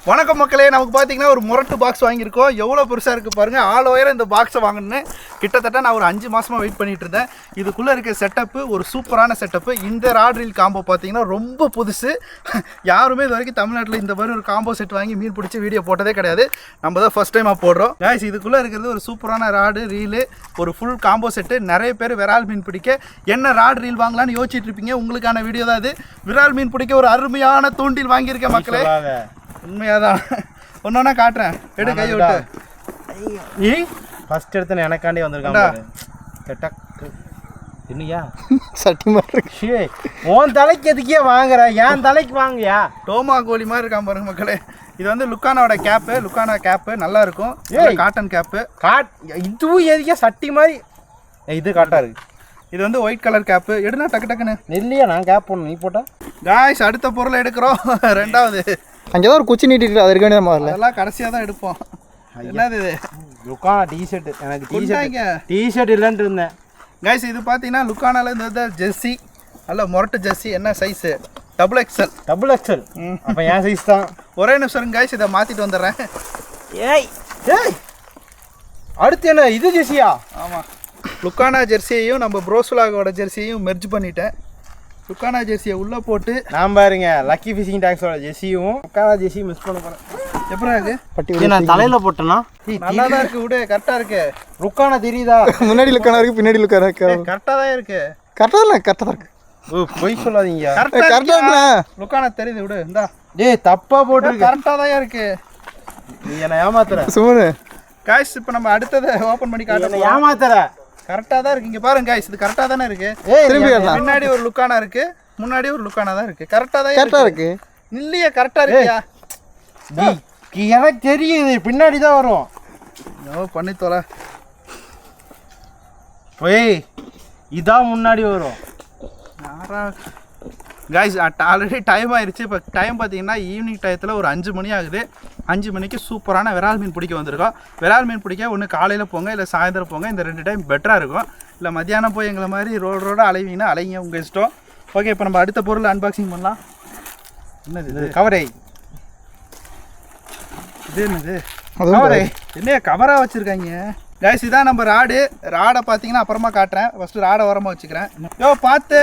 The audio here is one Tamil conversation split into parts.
வணக்கம் மக்களே, நமக்கு பார்த்தீங்கன்னா ஒரு முரட்டு பாக்ஸ் வாங்கியிருக்கோம். எவ்வளோ பெருசாக இருக்குது பாருங்கள். ஆல் ஓவர் இந்த பாக்ஸை வாங்கினேன்னு கிட்டத்தட்ட நான் ஒரு 5 மாதமாக வெயிட் பண்ணிட்டு இருந்தேன். இதுக்குள்ளே இருக்க செட்டப்பு ஒரு சூப்பரான செட்டப்பு. இந்த ராட் ரீல் காம்போ பார்த்தீங்கன்னா ரொம்ப புதுசு. யாருமே இது வரைக்கும் தமிழ்நாட்டில் இந்த மாதிரி ஒரு காம்போ செட் வாங்கி மீன் பிடிச்சி வீடியோ போட்டதே கிடையாது. நம்ம தான் ஃபஸ்ட் டைமாக போடுறோம். கைஸ், இதுக்குள்ளே இருக்கிறது ஒரு சூப்பரான ராடு ரீலு, ஒரு ஃபுல் காம்போ செட்டு. நிறைய பேர் விரால் மீன் பிடிக்க என்ன ராட் ரீல் வாங்கலான்னு யோசிச்சுட்டு இருப்பீங்க. உங்களுக்கான வீடியோ தான் இது. விரால் மீன் பிடிக்க ஒரு அருமையான தூண்டில் வாங்கியிருக்கேன் மக்களே. உண்மையாதான் ஒன்னொன்னா காட்டுறேன். எடு கை விட்டு. ஃபர்ஸ்ட் எடுத்து எனக்காண்டி வந்திருக்காங்க. என்னையா சட்டி மாதிரி உன் தலைக்கு எதுக்கே வாங்குற? என் தலைக்கு வாங்கியா? டோமா கோழி மாதிரி இருக்கான் பாருங்க மக்களே. இது வந்து லுக்கானாவோட கேப்பு. லுக்கானா கேப்பு நல்லா இருக்கும். Cotton cap. இதுவும் எதுக்கே சட்டி மாதிரி இது காட்டா இருக்கு. இது வந்து ஒயிட் கலர் கேப்பு. எடுனா டக்கு டக்குன்னு. இல்லையா நான் கேப் போடணும், நீ போட்டா. காய்ஸ், அடுத்த பொருளை எடுக்கிறோம். ரெண்டாவது அங்கே தான் ஒரு குச்சி நீட்டிட்டு அது இருக்க வேண்டியது மாதிரி. அதெல்லாம் கடைசியாக தான் எடுப்போம். என்னது இது? லுக்கானா டிஷர்ட். எனக்கு டிஷர்ட் இல்லைன்ட்டு இருந்தேன். காய்ஸ், இது பார்த்தீங்கன்னா லுக்கானால இந்த ஜெர்சி, நல்ல முரட்டு ஜெர்சி. என்ன size? Double XL. Double XL. அப்போ என் சைஸ் தான். ஒரே நிமிஷம் காய்ஸ், இதை மாற்றிட்டு வந்துடுறேன். ஏய் ஏய், அடுத்து என்ன இது ஜெர்சியா? ஆமாம், லுக்கானா ஜெர்சியையும் நம்ம ப்ரோஸ்லாகோட ஜெர்சியையும் மெர்ஜ் பண்ணிட்டேன். லுக்கானா ஜெர்சியை உள்ளே போட்டு நான் பாருங்க லக்கி ஃபிஷிங் டாக்ஸோட ஜெர்சியும் லுக்கானா ஜெர்சியும் மிஸ் பண்ண போகிறேன். எப்படா இருக்கு? பட்டி நான் தலையில் போட்டேன்னா நல்லா தான் இருக்கு. விடு, கரெக்டாக இருக்கு. லுக்கானா தெரியுதா? முன்னாடி லுக்கானா இருக்கு, பின்னாடி லுக்கானா இருக்கு. கரெக்டாக தான் இருக்கு. கரெக்டாக இல்லை, கரெக்டாக தான் இருக்கு. ஓ, பொய் சொல்லாதீங்க. கரெக்டாக இருக்குண்ணா. லுக்கானா தெரியுது. விடு. இந்தா டேய், தப்பா போட்டுருக்கு. கரெக்டாக தான் இருக்கு. நீ என்ன ஏமாத்துற சுமனு. காய்ஸ், இப்போ நம்ம அடுத்ததை ஓப்பன் பண்ணி காட்டுறோம். ஏமாத்துற. கரெக்டாக தான் இருக்கு. இங்கே பாருங்க காய்ஸ், இது கரெக்டாக தானே இருக்கு. திரும்பி முன்னாடி ஒரு லுக்கானா இருக்கு, முன்னாடி ஒரு லுக்கானா தான் இருக்கு. கரெக்டாக தான் கரெக்டாக இருக்கு. இல்லையா? கரெக்டாக இருக்கியா? எனக்கு தெரியுது, பின்னாடி தான் வரும். பண்ணி தொலை. போய் இதான் முன்னாடி வரும். காய்ஸ், ஆல்ரெடி டைம் ஆயிடுச்சு. இப்போ டைம் பார்த்தீங்கன்னா ஈவினிங் டயத்தில் ஒரு 5 மணி ஆகுது. 5 மணிக்கு சூப்பரான விரால் மீன் பிடிக்க வந்திருக்கோம். விரால் மீன் பிடிக்க ஒன்று காலையில் போங்க, இல்லை சாயந்தரம் போங்க. இந்த 2 டைம் பெட்டராக இருக்கும். இல்லை மத்தியானம் போய் எங்களை மாதிரி ரோடு அலைவீங்கன்னா அலைங்க, உங்கள் இஷ்டம். ஓகே, இப்போ நம்ம அடுத்த பொருள் அன்பாக்சிங் பண்ணலாம். என்னது இது? கவரை. இது என்னது? கவரை. என்ன கவராக வச்சுருக்காங்க? கைஸ், இதான் நம்ம ராடை பார்த்தீங்கன்னா அப்புறமா காட்டுறேன். ஃபஸ்ட்டு ராடை ஓரமாக வச்சுக்கிறேன். யோ பார்த்து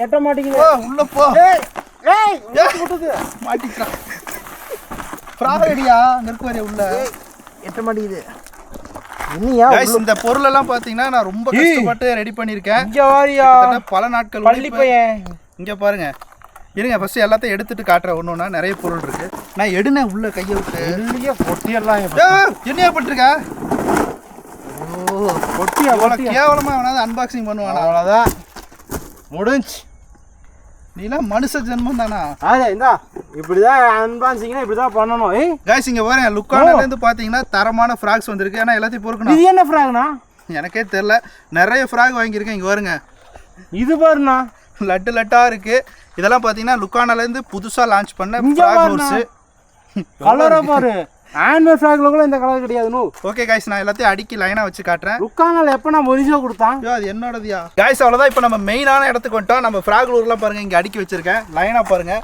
எட்ட மாட்டேங்குது. உள்ள போ. மாட்டிக்கிறான். ஃப்ராகடியா நெருக்குவாரியா உள்ள எட்ட மாட்டேங்குது. கைஸ், இந்த பொருள் எல்லாம் பார்த்தீங்கன்னா நான் ரொம்ப கஷ்டப்பட்டு ரெடி பண்ணியிருக்கேன். இங்க வாரியா, பல நாட்கள் பள்ளி பையன். இங்கே பாருங்க. இருங்க, ஃபஸ்ட்டு எல்லாத்தையும் எடுத்துட்டு காட்டுறேன். ஒன்று நிறைய பொருள் இருக்கு. நான் எடுனே உள்ள கையை விட்டு. இல்லையா பொட்டியெல்லாம் என்னையா பண்ணிருக்க? ஓ, பொட்டியா கேவலமாக வேணாலும் அன்பாக்சிங் பண்ணுவானா? அவ்வளோதான், முடிஞ்சு. நீலாம் மனுஷ ஜென்மம் தானா? இந்தா இப்படிதான் அன்பாக்சிங்னா இப்படிதான் பண்ணணும். கைஸ், இங்க பாருங்க, லுக்கானால இருந்து பாத்தீங்கன்னா தரமான ஃப்ராக்ஸ் வந்திருக்கு. ஏன்னா எல்லாத்தையும் பொறுக்கணும். இது என்ன ஃப்ராக்னா? எனக்கே தெரியல. நிறைய ஃப்ராக் வாங்கியிருக்கேன். இங்க பாருங்க, இது பாருண்ணா, லட்டா இருக்கு. இதெல்லாம் பாத்தீங்கன்னா லுக்கானால இருந்து புதுசா லான்ச் பண்ண ஃப்ராக் நோட்ஸ். கலரா பாரு. ஆனுவல் ஃப்ராக்ல கூட இந்த கலர் கிடையாது. ஓகே கைஸ், நான் எல்லாத்தையும் அடுக்கி லைனா வச்சு காட்டுறேன். லுக்கானால எப்ப நான் ஒரிஜினோ கொடுத்தான்? அது என்னோடதியா? கைஸ், அவ்வளவுதான். இப்போ நம்ம மெயினான இடத்துக்கு வந்துட்டோம். நம்ம ஃப்ராக் லூர்லாம் பாருங்க, இங்க அடுக்கி வச்சிருக்கேன். லைனா பாருங்க,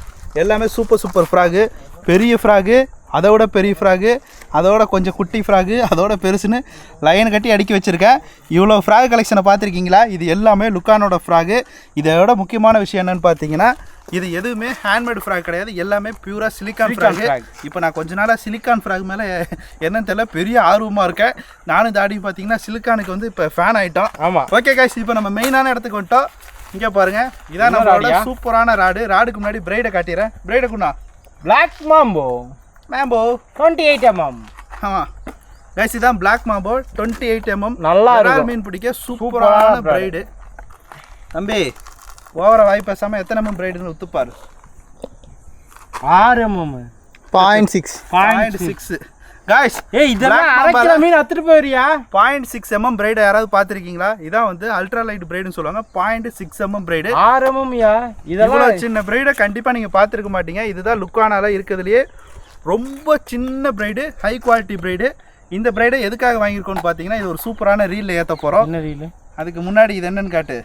எல்லாமே சூப்பர் ஃப்ராகு. பெரிய ஃப்ராகு, அதோட பெரிய ஃப்ராகு, அதோட கொஞ்சம் குட்டி ஃப்ராகு, அதோட பெருசுன்னு லைன் கட்டி அடுக்கி வச்சுருக்கேன். இவ்வளோ ஃப்ராக் கலெக்ஷனை பார்த்துருக்கீங்களா? இது எல்லாமே லுக்கானோட ஃப்ராகு. இதோட முக்கியமான விஷயம் என்னென்னு பார்த்தீங்கன்னா, இது எதுவுமே ஹேண்ட்மேட் ஃப்ராக் கிடையாது. எல்லாமே பியூராக சிலிக்கான் ஃப்ராகு. இப்போ நான் கொஞ்ச நாளாக சிலிக்கான் ஃப்ராக் மேலே என்னன்னு தெரியல, பெரிய ஆர்வமாக இருக்கேன். நானும் தாடி பார்த்தீங்கன்னா சிலிக்கானுக்கு வந்து இப்போ ஃபேன் ஆகிட்டோம். ஆமாம். ஓகே கைஸ், இப்போ நம்ம மெயினான இடத்துக்கு வந்துட்டோம். இங்கே பாருங்கள், இதான் நம்மளோட சூப்பரான ராடுக்கு முன்னாடி பிரைடை காட்டிடுறேன். பிரைடை குண்ணா பிளாக் மாம்போ 28 mm. ஆமாம் கைஸ், இதான் பிளாக் மாம்போ 28 mm. நல்லா இறால் மீன் பிடிக்க சூப்பரான பிரைடு. தம்பி, ஓவர வாய் பேசாமல் எத்தனை mm பிரைடுன்னு ஒத்துப்பாரு? 6 mm. 0.6 கைஸ். இதெல்லாம் அரை கிலோ மீன் அத்துட்டு போயிரியா? 0.6 mm பிரைடு யாராவது பார்த்துருக்கீங்களா? இதான் வந்து அல்ட்ரா லைட் பிரைடுன்னு சொல்லுவாங்க. 0.6 mm பிரைடு. 6 mm யா? இதெல்லாம் சின்ன பிரைடை கண்டிப்பாக நீங்கள் பார்த்துருக்க மாட்டீங்க. இதுதான் லுக்கானால இருக்கிறதுலையே ரொம்ப சின்ன பிரைடு, ஹை குவாலிட்டி பிரைடு. இந்த பிரைடை எதுக்காக வாங்கியிருக்கோன்னு பார்த்தீங்கன்னா, இது ஒரு சூப்பரான ரீலில் ஏற்ற போகிறோம். என்ன ரீல்? அதுக்கு முன்னாடி இது என்னன்னு காட்டு.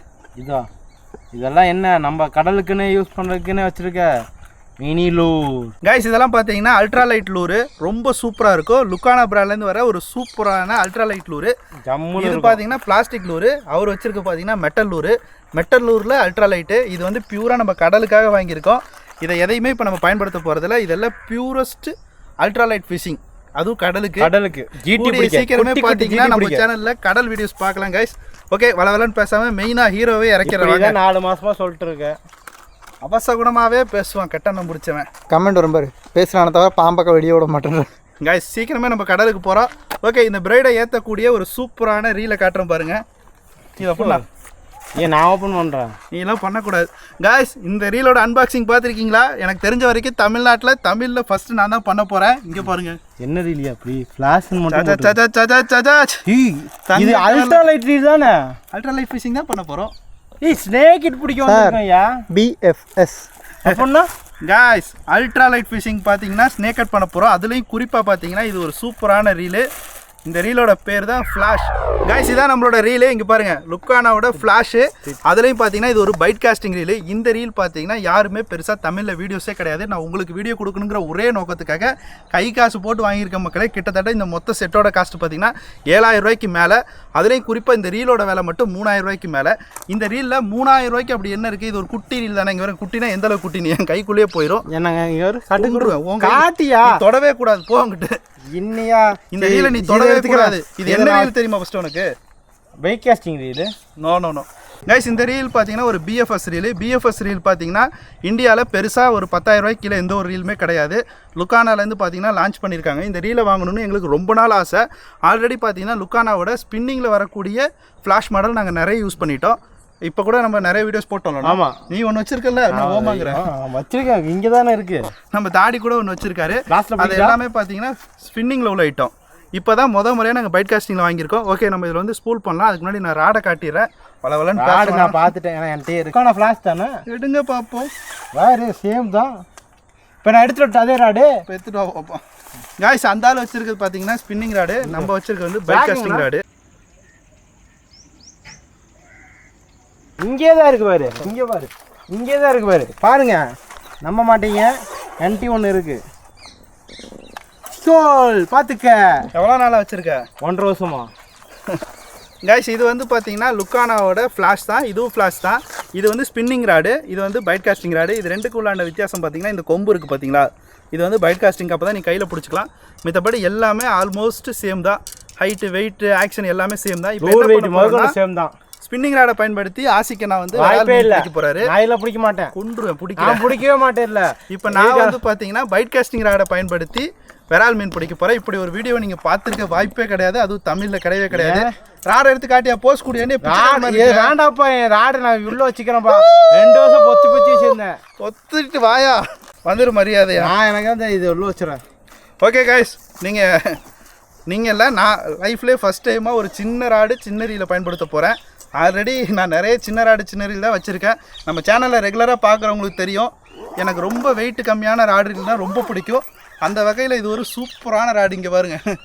இதெல்லாம் என்ன நம்ம கடலுக்குன்னு யூஸ் பண்ணுறதுக்குன்னு வச்சுருக்க மினி லூர். கைஸ் இதெல்லாம் பார்த்தீங்கன்னா அல்ட்ரா லைட் லூரு, ரொம்ப சூப்பராக இருக்கும். லுக்கானா பிராண்ட்லேருந்து வர ஒரு சூப்பரான அல்ட்ரா லைட் லூரு. இது பார்த்தீங்கன்னா பிளாஸ்டிக் லூரு, அவர் வச்சிருக்க பார்த்தீங்கன்னா மெட்டல் லூரு. மெட்டல் லூரில் அல்ட்ரா லைட்டு. இது வந்து பியூராக நம்ம கடலுக்காக வாங்கியிருக்கோம். இதை எதையுமே இப்போ நம்ம பயன்படுத்த போகிறதில்ல. இதெல்லாம் பியூரஸ்ட் அல்ட்ரா லைட் ஃபிஷிங், அதுவும் கடலுக்கு. சீக்கிரமே பார்த்தீங்கன்னா நம்ம சேனலில் கடல் வீடியோஸ் பார்க்கலாம் கைஸ். ஓகே, வளவலன்னு பேசாமல் மெயினாக ஹீரோவே இறக்கிறாங்க. 4 மாசமாக சொல்லிட்டு இருக்கேன். அவசகுணமாகவே பேசுவான் கெட்டண்ணம் முடிச்சவன். கமெண்ட் வரும் பாரு, பேசுகிறான தவிர பாம்பக்க வெளியே விட மாட்டேன். கைஸ் சீக்கிரமே நம்ம கடலுக்கு போகிறோம். ஓகே, இந்த பிரைடை ஏற்றக்கூடிய ஒரு சூப்பரான ரீலை காட்டுறோம் பாருங்க. இதை பண்ணலாம். ஏன் நான் ஓப்பன் பண்ணுறேன், நீலாம் பண்ணக்கூடாது. கைஸ் இந்த ரீலோட அன்பாக்சிங் பார்த்துருக்கீங்களா? எனக்கு தெரிஞ்ச வரைக்கும் தமிழில் ஃபஸ்ட்டு நான் தான் பண்ண போகிறேன். இங்கே பாருங்க. என்ன ரீலியா அப்படி ஃப்ளாஷ்னு மட்டும் இது அல்ட்ரா லைட் ரீல் தானே? அல்ட்ரா லைட் ஃபிஷிங் தான் பண்ண போகிறோம். ஸ்னேக் இட் பிடிக்கும் ஐயா. BFS அப்படின்னா கைஸ் அல்ட்ரா லைட் ஃபிஷிங் பார்த்தீங்கன்னா ஸ்னேக் கட் பண்ண போகிறோம். அதுலேயும் குறிப்பாக பார்த்தீங்கன்னா இது ஒரு சூப்பரான ரீலு. இந்த ரீலோட பேர் தான் ஃப்ளாஷ். கைஸ் இதான் நம்மளோட ரீலு. இங்கே பாருங்கள், லுக்கானாவோட ஃப்ளாஷு. அதுலேயும் பார்த்தீங்கன்னா இது ஒரு பைட் காஸ்டிங் ரீலு. இந்த ரீல் பார்த்தீங்கன்னா யாருமே பெருசாக தமிழில் வீடியோஸே கிடையாது. நான் உங்களுக்கு வீடியோ கொடுக்கணுங்கிற ஒரே நோக்கத்துக்காக கை காசு போட்டு வாங்கியிருக்க மக்களே. கிட்டத்தட்ட இந்த மொத்த செட்டோட காஸ்ட் பார்த்தீங்கன்னா 7000 ரூபாய்க்கு மேலே. அதுலேயும் குறிப்பாக இந்த ரீலோட விலை மட்டும் 3000 ரூபாய்க்கு மேலே. இந்த ரீலில் 3000 ரூபாய்க்கு அப்படி என்ன இருக்குது? இது ஒரு குட்டி ரீல் தானே. இங்கே வர குட்டினா எந்த அளவுக்கு குட்டி, நீ என் கைக்குள்ளேயே போயிடும். என்னங்க இங்கே காட்டியா தொடவே கூடாது, போங்கிட்டு இன்னையா இந்த ரீலை நீ தொடவே கூடாது. இது என்ன ரீல் தெரியுமா ஃபர்ஸ்ட் உனக்கு? Bike casting reel. No guys, இந்த ரீல் பார்த்தீங்கன்னா ஒரு BFS ரீல். BFS ரீல் பார்த்தீங்கன்னா இந்தியாவில் பெருசாக ஒரு 10,000 ரூபாய்க்கு கீழே எந்த ஒரு ரீலுமே கிடையாது. லுக்கானாலேருந்து பார்த்தீங்கன்னா லான்ச் பண்ணியிருக்காங்க. இந்த ரீலை வாங்கணும்னு எங்களுக்கு ரொம்ப நாள் ஆசை. ஆல்ரெடி பார்த்தீங்கன்னா லுக்கானாவோட ஸ்பின்னிங்கில் வரக்கூடிய ஃப்ளாஷ் மாடல் நாங்கள் நிறைய யூஸ் பண்ணிட்டோம். இப்போ கூட நம்ம நிறைய வீடியோஸ் போட்டோம். ஆமாம், நீ ஒன்று வச்சிருக்கல, நான் ஓமாங்கிறேன். வச்சிருக்கேன், இங்கே தானே இருக்கு. நம்ம தாடி கூட ஒன்று வச்சிருக்காரு. அது எல்லாமே பார்த்தீங்கன்னா ஸ்பின்னிங்கில் உள்ள ஐட்டம். இப்போ தான் முறையாக நாங்கள் பைட் காஸ்டிங்கில் வாங்கியிருக்கோம். ஓகே, நம்ம இதில் வந்து ஸ்பூல் பண்ணலாம். அதுக்கு முன்னாடி நான் ராடை காட்டிடுறேன். வளவலன்னு ராடு நான் பார்த்துட்டேன், ஏன்னா என்கிட்ட இருக்கு. நான் ஃப்ளாஷ் தானே எடுங்க பார்ப்போம். வேறு சேம் தான். இப்போ நான் எடுத்துட்டு அதே ராடு இப்போ எடுத்துகிட்டு பார்ப்போம். காய்ஸ் அந்த ஆள் வச்சிருக்கிறது பார்த்தீங்கன்னா ஸ்பின்னிங் ராடு. நம்ம வச்சிருக்கிறது வந்து பைட் காஸ்டிங் ராடு. இங்கே தான் இருக்கு பாரு, இங்கே பாரு, இங்கே தான் இருக்கு பாரு. பாருங்க, நம்ப மாட்டீங்க, என்டி ஒன்று இருக்கு. சோல் பார்த்துக்க. எவ்வளோ நாளாக வச்சுருக்க? 1.5 வருஷமா. கைஸ் இது வந்து பார்த்தீங்கன்னா லுக்கானாவோட ஃப்ளாஷ் தான். இதுவும் ஃப்ளாஷ் தான். இது வந்து ஸ்பின்னிங் ராடு, இது வந்து பைட் காஸ்டிங் ராடு. இது ரெண்டுக்கு உள்ளான வித்தியாசம் பார்த்தீங்கன்னா இந்த கொம்பு இருக்குது பார்த்தீங்களா, இது வந்து பைட் காஸ்டிங். அப்போ தான் நீ கையில் பிடிச்சிக்கலாம். மித்தபடி எல்லாமே ஆல்மோஸ்ட் சேம் தான். ஹைட்டு, வெயிட், ஆக்ஷன் எல்லாமே சேம் தான். இப்போ சேம் தான். ஸ்பின்னிங் ராடை பயன்படுத்தி ஆசிக்க நான் வந்து பிடிக்க போறாரு. நான் இதில் பிடிக்க மாட்டேன், கொண்டுருவேன். பிடிக்கவே மாட்டேன். இல்லை, இப்போ நான் வந்து பார்த்தீங்கன்னா பைட் காஸ்டிங் ராடை பயன்படுத்தி விரால் மீன் பிடிக்க போகிறேன். இப்படி ஒரு வீடியோ நீங்கள் பார்த்துருக்க வாய்ப்பே கிடையாது, அதுவும் தமிழில் கிடையவே கிடையாது. ராடை எடுத்து காட்டியா போஸ்ட் கூடிய வேண்டாப்பா, என் ராடை நான் உள்ள வச்சுக்கிறேன்ப்பா. 2 வருஷம் பொத்தி வச்சுருந்தேன். ஒத்துட்டு வாயா, வந்துடும் மரியாதையா. நான் எனக்கு வந்து இது உள்ள வச்சுறேன். ஓகே கைஸ், நீங்கள் இல்லை, நான் லைஃப்லேயே ஃபஸ்ட் டைமாக ஒரு சின்ன ராடு சின்ன ரீலை பயன்படுத்த போகிறேன். ஆல்ரெடி நான் நிறைய சின்ன ராடு சின்ன ரீல் தான் வச்சுருக்கேன். நம்ம சேனலில் ரெகுலராக பார்க்குறவங்களுக்கு தெரியும், எனக்கு ரொம்ப வெயிட் கம்மியான ராடு ரீல் தான் ரொம்ப பிடிக்கும். அந்த வகையில் இது ஒரு சூப்பரான ராடு. இங்கே பாருங்கள்,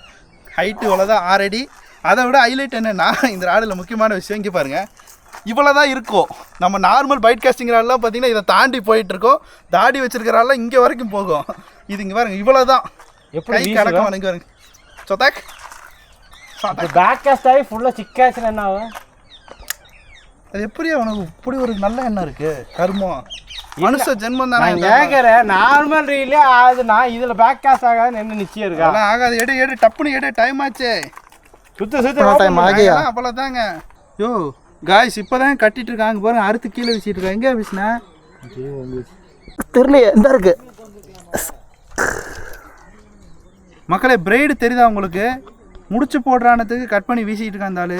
ஹைட்டு இவ்வளோதான் 6 அடி. அதை விட ஹைலைட் என்னென்னா இந்த ராடில் முக்கியமான விஷயம் இங்கே பாருங்கள், இவ்வளோ தான் இருக்கும். நம்ம நார்மல் பைட் காஸ்டிங் ராடெலாம் பார்த்தீங்கன்னா இதை தாண்டி போயிட்டுருக்கோம். தாடி வச்சுருக்கிறாலாம் இங்கே வரைக்கும் போகும். இது இங்கே பாருங்கள், இவ்வளோ தான். எப்படி கை கடக்கம் இங்கே பாருங்க. சொத்தாக் பேக் காஸ்ட் ஆகி ஃபுல்லாக சிக்காச்சுன்னு என்ன ஆகும்? அது எப்படி அவனுக்கு இப்படி ஒரு நல்ல எண்ணம் இருக்கு? கர்மம், மனுஷ ஜென்மம் தானே. கேட்குறேன், நார்மல் ரீலே ஆகுது. நான் இதில் பேக் காஸ்ட் ஆகாதுன்னு என்ன நிச்சயம் இருக்கா? அதெல்லாம் ஆகாது. எடு டப்புன்னு எடு, டைம் ஆச்சு. சுத்த டைம் ஆகியா? அவ்வளோதாங்க. யோ காய்ஸ், இப்போ தான் கட்டிட்டு இருக்காங்க பாருங்க, அறுத்து கீழே வச்சுட்டு இருக்காங்க. எங்கே வீசினா தெரியலையே, எந்த இருக்கு மக்களே? பிரைடு தெரியுதா உங்களுக்கு? முடிச்சு போடுறானதுக்கு கட் பண்ணி வீசிட்டு இருக்காந்தாலு.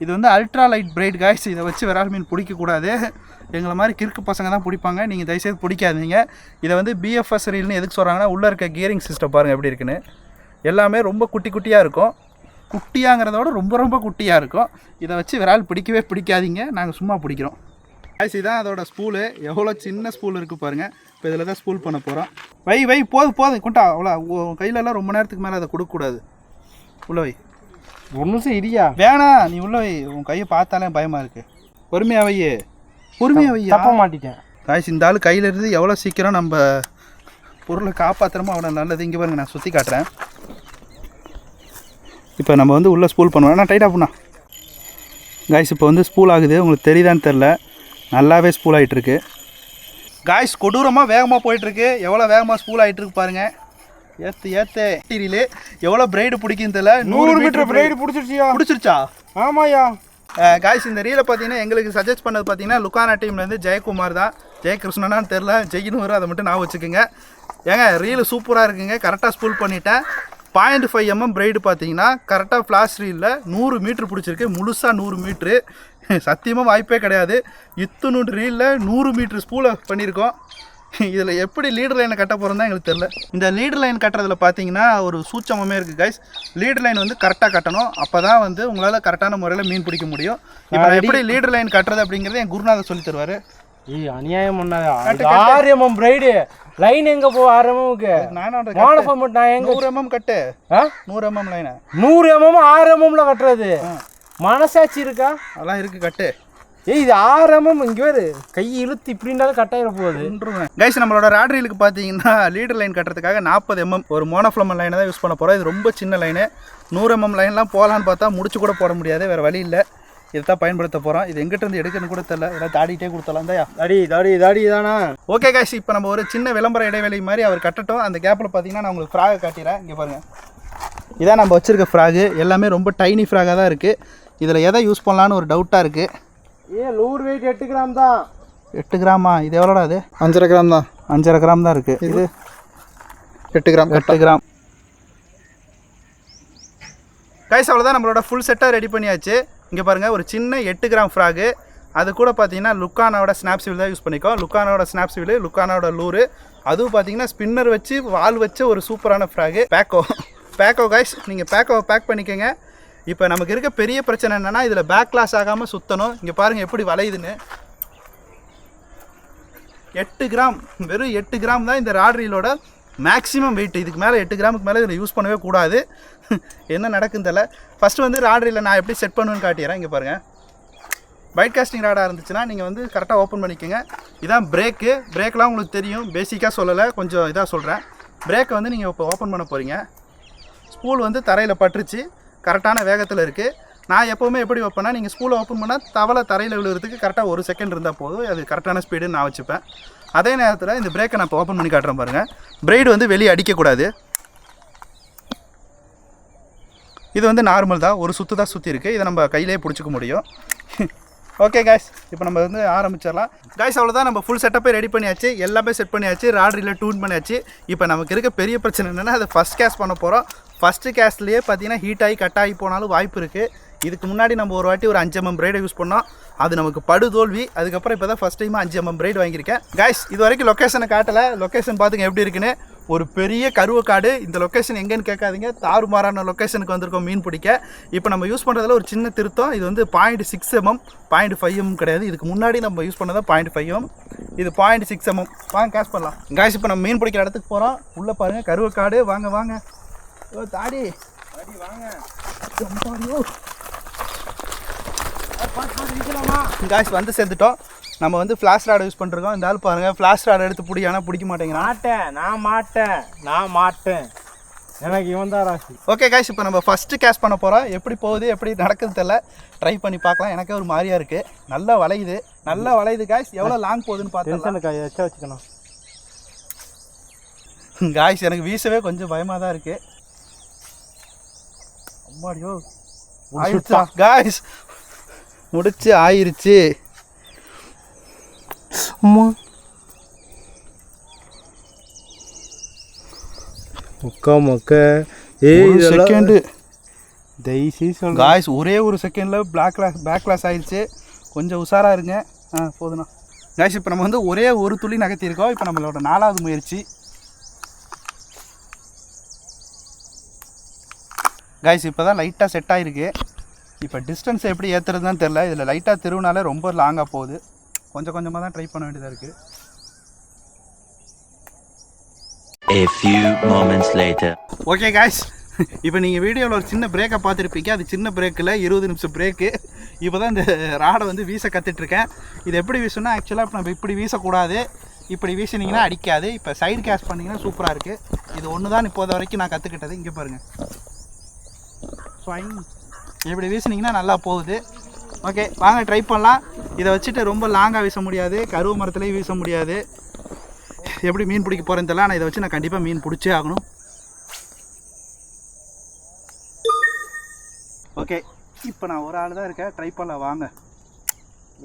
இது வந்து அல்ட்ரா லைட் பிரைட் காய்ஸ். இதை வச்சு விரால் மீன் பிடிக்கக்கூடாது. எங்களை மாதிரி கிறுக்கு பசங்க தான் பிடிப்பாங்க. நீங்கள் தயவுசெய்து பிடிக்காதீங்க. இதை வந்து BFS ரீல்னு எதுக்கு சொல்கிறாங்கன்னா, உள்ளே இருக்க கியரிங் சிஸ்டம் பாருங்கள் எப்படி இருக்குன்னு. எல்லாமே ரொம்ப குட்டியாக இருக்கும். குட்டியாங்கிறதோட ரொம்ப குட்டியாக இருக்கும். இதை வச்சு விரால் பிடிக்கவே பிடிக்காதீங்க. நாங்கள் சும்மா பிடிக்கிறோம் காய்ஸ். இதான் அதோட ஸ்பூலு. எவ்வளோ சின்ன ஸ்பூல் இருக்குது பாருங்கள். இப்போ இதில் தான் ஸ்பூல் பண்ண போகிறோம். வை போதும் கொண்டா. அவ்வளோ கையிலலாம் ரொம்ப நேரத்துக்கு மேலே அதை கொடுக்கக்கூடாது. உள்ள வை. 1 நிமிஷம் இடியா. வேணாம், நீ உள்ள வை. உன் கையை பார்த்தாலே பயமாக இருக்குது. பொறுமையாக வை. தப்ப மாட்டிட்டேன். காய்ஸ் இந்த ஆள் கையில் இருந்து எவ்வளோ சீக்கிரம் நம்ம பொருளை காப்பாற்றுறோமோ அவ்வளோ நல்லது. இங்கே பாருங்க, நான் சுற்றி காட்டுறேன். இப்போ நம்ம வந்து உள்ளே ஸ்பூல் பண்ணுவோம். ஆனால் டைட்டாக பண்ணா காய்ஸ் இப்போ வந்து ஸ்பூல் ஆகுது. உங்களுக்கு தெரியுதான்னு தெரில, நல்லாவே ஸ்பூல் ஆகிட்டுருக்கு. காய்ஸ் கொடூரமாக வேகமாக போயிட்டுருக்கு. எவ்வளோ வேகமாக ஸ்பூல் ஆகிட்டுருக்கு பாருங்கள். ஏற்று டீரியில் எவ்வளோ பிரைடு பிடிக்குன்னு தெரியல. 100 மீட்டர் பிரைடு பிடிச்சிருச்சா? ஆமாய்யா. காய்ஸ் இந்த ரீலை பார்த்தீங்கன்னா எங்களுக்கு சஜஸ்ட் பண்ணது பார்த்தீங்கன்னா லுக்கானா டீம்லேருந்து ஜெயக்குமார் தான். ஜெயகிருஷ்ணனான்னு தெரில, ஜெயின்னு வரும், அதை மட்டும் நான் வச்சுக்கோங்க. ஏங்க ரீலு சூப்பராக இருக்குங்க. கரெக்டாக ஸ்பூல் பண்ணிட்டேன். 0.5 mm பிரைடு பார்த்தீங்கன்னா கரெக்டாக ஃப்ளாஷ் ரீலில் 100 மீட்ரு பிடிச்சிருக்கு. முழுசாக 100 மீட்ரு. சத்தியமாக வாய்ப்பே கிடையாது. இத்தனூண்டு ரீலில் 100 மீட்ரு ஸ்பூலை பண்ணியிருக்கோம். இதில் எப்படி லீடர் லைனை கட்ட போகிறோம் தான் எங்களுக்கு தெரில. இந்த லீடர் லைன் கட்டுறதுல பார்த்தீங்கன்னா ஒரு சூட்சமே இருக்குது கைஸ். லீடர் லைன் வந்து கரெக்டாக கட்டணும். அப்போ தான் வந்து உங்களால் கரெக்டான முறையில் மீன் பிடிக்க முடியும். இப்போ எப்படி லீடர் லைன் கட்டுறது அப்படிங்கிறது என் குருநாதர் சொல்லி தருவார். அநியாயம் பண்ணாத. 6 mm பிரைடு லைன் எங்க போ? 6 mmக்கு நான் எங்க 100 mm கட்டு. 100 mm லைனை 100 mm 6 mmல கட்டுறது மனசாட்சி இருக்கா? அதெல்லாம் இருக்குது, கட்டு. இது 6 mm இங்கே வேறு கை இழுத்து இப்படின்னாலும் கட்டாயிட போகுது. கைஸ் நம்மளோட ராட்ரீலுக்கு பார்த்தீங்கன்னா லீடர் லைன் கட்டுறதுக்காக 40 mm ஒரு மோனோஃப்ளமன் லைனை தான் யூஸ் பண்ண போகிறோம். இது ரொம்ப சின்ன லைனு. 100 mm லைன்லாம் போகலான்னு பார்த்தா முடிச்சு கூட போட முடியாது, வேறு வழி இல்லை. இதை தான் பயன்படுத்த போகிறோம். இது எங்கிட்ட இருந்து எடுக்கணும்னு கூட தெரியல, இதெல்லாம் தாடிட்டே கொடுத்தலாம் தான். தாடி தானா? ஓகே கைஸ், இப்போ நம்ம ஒரு சின்ன விளம்பர இடைவெளி மாதிரி அவர் கட்டட்டும். அந்த கேப்பில் பார்த்தீங்கன்னா நான் உங்களுக்கு ஃப்ராகை காட்டிடுறேன். இங்கே பாருங்கள், இதான் நம்ம வச்சுருக்க ஃப்ராகு. எல்லாமே ரொம்ப டைனி ஃப்ராகாக தான் இருக்குது. இதில் எதை யூஸ் பண்ணலான்னு ஒரு டவுட்டாக இருக்குது. லூர் வெயிட் 8 கிராம் தான். 8 கிராமா? இது எவ்வளோடா? அது 5.5 கிராம் தான். 5.5 கிராம் தான் இருக்குது. இது 8 கிராம். 8 கிராம். கைஸ் அவ்வளோதான், நம்மளோட ஃபுல் செட்டாக ரெடி பண்ணியாச்சு. இங்கே பாருங்கள், ஒரு சின்ன 8 கிராம் ஃப்ராகு. அது கூட பார்த்தீங்கன்னா லுக்கானாவோட ஸ்னாப்ஸ்வீல் தான் யூஸ் பண்ணிக்கோ. லுக்கானாவோட ஸ்னாப்ஸ்வீல், லுக்கானாவோட லூரு. அதுவும் பார்த்தீங்கன்னா ஸ்பின்னர் வச்சு வால் வச்ச ஒரு சூப்பரான ஃப்ராகு. பேக்கோ கைஸ், நீங்கள் பேக்கோவை பேக் பண்ணிக்கோங்க. இப்போ நமக்கு இருக்க பெரிய பிரச்சனை என்னென்னா இதில் பேக் லாஸ் ஆகாமல் சுற்றணும். இங்கே பாருங்கள் எப்படி வளையுதுன்னு. 8 கிராம், வெறும் 8 கிராம் தான் இந்த ராட்ரீலோட மேக்ஸிமம் வெயிட். இதுக்கு மேலே 8 கிராமுக்கு மேலே இதில் யூஸ் பண்ணவே கூடாது. என்ன நடக்குன்னு தெரியல. ஃபஸ்ட்டு வந்து ராட்ரீலில் நான் எப்படி செட் பண்ணுவேன்னு காட்டிடுறேன். இங்கே பாருங்கள், பைட் காஸ்டிங் ராடாக இருந்துச்சுன்னா நீங்கள் வந்து கரெக்டாக ஓப்பன் பண்ணிக்கோங்க. இதான் பிரேக்லாம் உங்களுக்கு தெரியும், பேசிக்காக சொல்லலை, கொஞ்சம் இதாக சொல்கிறேன். பிரேக்கை வந்து நீங்கள் இப்போ ஓப்பன் பண்ண போகிறீங்க. ஸ்பூல் வந்து தரையில் பட்டுருச்சு, கரெக்டான வேகத்தில் இருக்குது. நான் எப்போவுமே எப்படி வைப்பேன்னா, நீங்கள் ஸ்பூலை ஓப்பன் பண்ணால் தவளை தரையில் விழுகிறதுக்கு கரெக்டாக 1 செகண்ட் இருந்தால் போதும். அது கரெக்டான ஸ்பீடுன்னு நான் வச்சுப்பேன். அதே நேரத்தில் இந்த பிரேக்கை நான் இப்போ ஓப்பன் பண்ணி காட்டுறேன் பாருங்கள். பிரைடு வந்து வெளியே அடிக்கக்கூடாது. இது வந்து நார்மல் தான், ஒரு சுற்று தான் சுற்றி இருக்குது. இதை நம்ம கையிலே பிடிச்சிக்க முடியும். ஓகே காய்ஸ், இப்போ நம்ம வந்து ஆரம்பிச்சிடலாம். காய்ஸ் அவ்வளோதான், நம்ம ஃபுல் செட்டப்பே ரெடி பண்ணியாச்சு, எல்லாமே செட் பண்ணியாச்சு, ராட்ரீலில் டியூன் பண்ணியாச்சு. இப்போ நமக்கு இருக்க பெரிய பிரச்சனை என்னென்னா, அதை ஃபஸ்ட் கேஸ்ட் பண்ண போகிறோம். ஃபஸ்ட்டு கேஸ்ட்லேயே பார்த்தீங்கன்னா ஹீட் ஆகி கட் ஆகி போனாலும் வாய்ப்பு இருக்குது. இதுக்கு முன்னாடி நம்ம ஒரு வாட்டி ஒரு 5 mm பிரைடை யூஸ் பண்ணோம், அது நமக்கு படுதோல்வி. அதுக்கப்புறம் இப்போ தான் ஃபஸ்ட் டைமாக 5 mm பிரைடு வாங்கியிருக்கேன். கைஸ் இது வரைக்கும் லொக்கேஷனை காட்டலை, லொக்கேஷன் பார்த்துங்க எப்படி இருக்குன்னு. ஒரு பெரிய கருவக்காடு. இந்த லொக்கேஷன் எங்கேன்னு கேட்காதீங்க, தாறுமாறான லொக்கேஷனுக்கு வந்திருக்கோம் மீன் பிடிக்க. இப்போ நம்ம யூஸ் பண்ணுறதுல ஒரு சின்ன திருத்தம். இது வந்து 0.6 mm, 0.5 mm கிடையாது. இதுக்கு முன்னாடி நம்ம யூஸ் பண்ணதான் 0.5 mm, இது 0.6 mm. வாங்க கேஷ் பண்ணலாம். கைஸ் இப்போ நம்ம மீன் பிடிக்கிற இடத்துக்கு போகிறோம். உள்ளே பாருங்கள் கருவக்காடு. வாங்க வாங்க. ஓ தாடி வாங்க. காய்ஸ் வந்து சேர்ந்துட்டோம். நம்ம வந்து ஃப்ளாஷ் ராட் யூஸ் பண்ணிருக்கோம். இந்த ஆள் பாருங்கள், ஃப்ளாஷ் ராட் எடுத்து பிடி, ஆனால் பிடிக்க மாட்டேங்கிறான். நான் மாட்டேன் எனக்கு இவன் தான் ராசி. ஓகே காய்ஸ், இப்போ நம்ம ஃபஸ்ட்டு கேஷ் பண்ண போகிறோம். எப்படி போகுது எப்படி நடக்குது தெரியல, ட்ரை பண்ணி பார்க்கலாம். எனக்கே ஒரு மாதிரியாக இருக்குது. நல்லா வளையுது காய்ஸ். எவ்வளோ லாங் போகுதுன்னு பார்த்தேன். எச்சா வச்சுக்கணும் காய்ஸ். எனக்கு வீசவே கொஞ்சம் பயமாக தான் இருக்குது. அம்மாடியோ ஆயிடுச்சா காய்ஸ், முடிச்சு ஆயிருச்சு. மொக்க செகண்டு காய்ஸ், ஒரே ஒரு செகண்டில் பேக் கிளாஸ் ஆயிடுச்சு. கொஞ்சம் உஷாராக இருங்க. போதுண்ணா காய்ஸ். இப்போ நம்ம வந்து ஒரே ஒரு துளி நகர்த்தியிருக்கோம். இப்போ நம்மளோட 4வது முயற்சி. காய்ஸ் இப்போ தான் லைட்டாக செட் ஆகிருக்கு. இப்போ டிஸ்டன்ஸ் எப்படி ஏற்றுறதுன்னு தெரில. இதில் லைட்டாக திருவினாலே ரொம்ப லாங்காக போகுது. கொஞ்சம் கொஞ்சமாக தான் ட்ரை பண்ண வேண்டியதாக இருக்குது. A few moments later. Okay guys, இப்போ நீங்கள் வீடியோவில் ஒரு சின்ன பிரேக்கை பார்த்துருப்பீங்க. அது சின்ன பிரேக்கில் 20 நிமிஷம் பிரேக்கு. இப்போ தான் இந்த ராடை வந்து வீச கற்றுட்ருக்கேன். இது எப்படி வீசணும்னா ஆக்சுவலாக இப்போ நம்ம இப்படி வீசக்கூடாது, இப்படி வீசினீங்கன்னா அடிக்காது. இப்போ சைடு கேஷ் பண்ணிங்கன்னா சூப்பராக இருக்குது. இது ஒன்று தான் இப்போது வரைக்கும் நான் கற்றுக்கிட்டது. இங்கே பாருங்கள், இப்படி வீசினீங்கன்னா நல்லா போகுது. ஓகே, வாங்க ட்ரை பண்ணலாம். இதை வச்சுட்டு ரொம்ப லாங்காக வீச முடியாது, கருவ மரத்துலேயும் வீச முடியாது. எப்படி மீன் பிடிக்க போகிறேன்னு தெரியல, ஆனால் இதை வச்சு நான் கண்டிப்பாக மீன் பிடிச்சே ஆகணும். ஓகே, இப்போ நான் ஒரு ஆள் தான் இருக்கேன், ட்ரை பண்ணலாம் வாங்க.